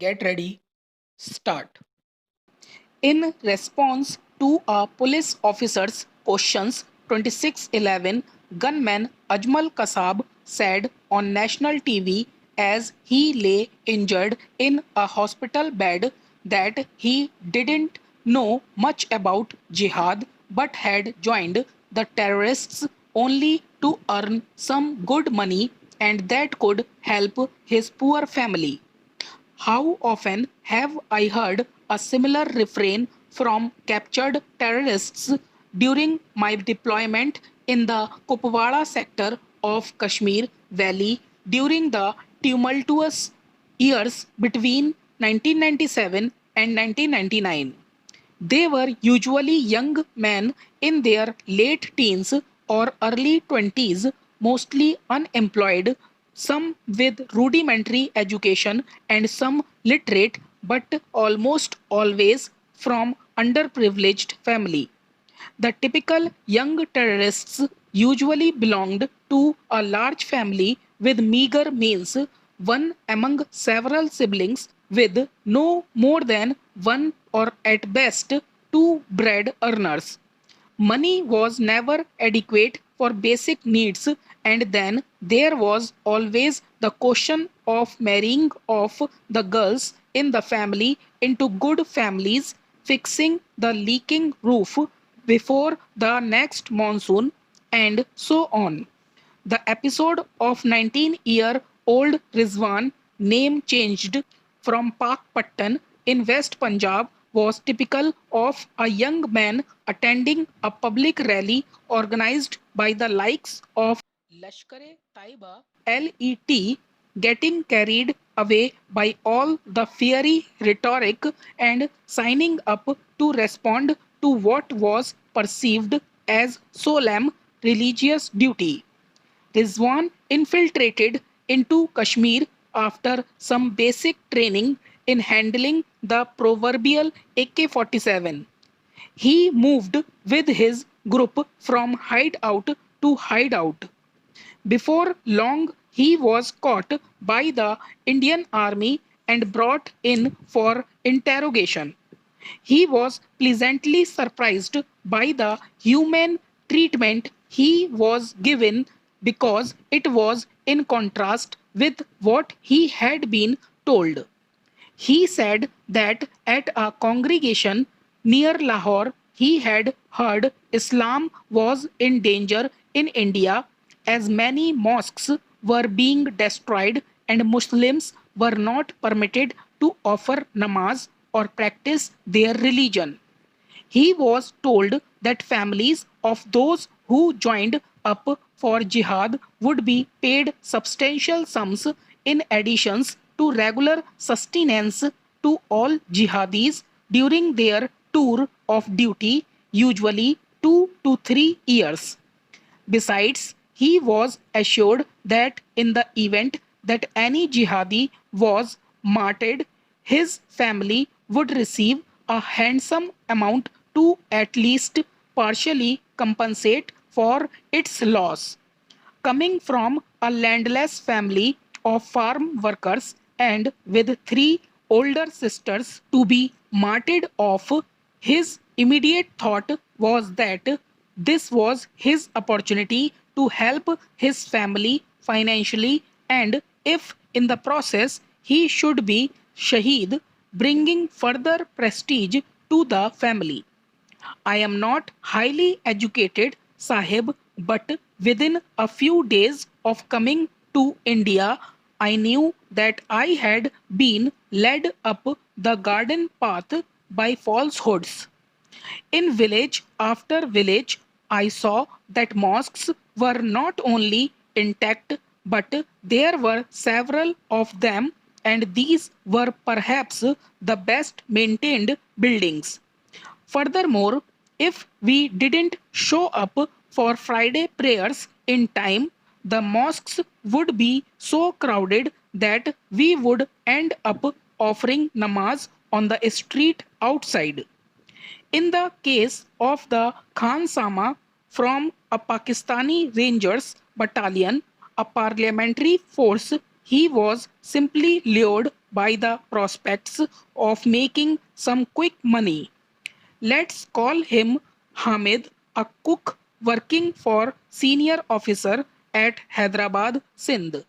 Get ready, start. In response to a police officer's questions, 2611 gunman Ajmal Kasab said on national TV as he lay injured in a hospital bed that he didn't know much about jihad but had joined the terrorists only to earn some good money and that could help his poor family. How often have I heard a similar refrain from captured terrorists during my deployment in the Kupwara sector of Kashmir Valley during the tumultuous years between 1997 and 1999. They were usually young men in their late teens or early 20s, mostly unemployed, some with rudimentary education and some literate, but almost always from underprivileged family. The typical young terrorists usually belonged to a large family with meager means, one among several siblings with no more than one or at best two bread earners. Money was never adequate for basic needs, and then there was always the question of marrying off the girls in the family into good families, fixing the leaking roof before the next monsoon, and so on. The episode of 19-year-old Rizwan, name changed from Pakpattan in West Punjab, was typical of a young man attending a public rally organized by the likes of Lashkar-e-Taiba (LET), getting carried away by all the fiery rhetoric and signing up to respond to what was perceived as solemn religious duty. Rizwan infiltrated into Kashmir after some basic training in handling the proverbial AK 47. He moved with his group from hideout to hideout. Before long, he was caught by the Indian Army and brought in for interrogation. He was pleasantly surprised by the humane treatment he was given because it was in contrast with what he had been told. He said that at a congregation near Lahore he had heard Islam was in danger in India as many mosques were being destroyed and Muslims were not permitted to offer namaz or practice their religion. He was told that families of those who joined up for jihad would be paid substantial sums in additions to regular sustenance to all jihadis during their tour of duty, usually 2 to 3 years. Besides, he was assured that in the event that any jihadi was martyred, his family would receive a handsome amount to at least partially compensate for its loss. Coming from a landless family of farm workers and with three older sisters to be martyred off, his immediate thought was that this was his opportunity to help his family financially, and if in the process he should be shaheed, bringing further prestige to the family. I am not highly educated, Sahib, but within a few days of coming to India, I knew that I had been led up the garden path by falsehoods. In village after village, I saw that mosques were not only intact, but there were several of them, and these were perhaps the best maintained buildings. Furthermore, if we didn't show up for Friday prayers in time, the mosques would be so crowded that we would end up offering namaz on the street outside. In the case of the Khan Sama from a Pakistani Rangers battalion, a parliamentary force, he was simply lured by the prospects of making some quick money. Let's call him Hamid, a cook working for senior officer at Hyderabad, Sindh.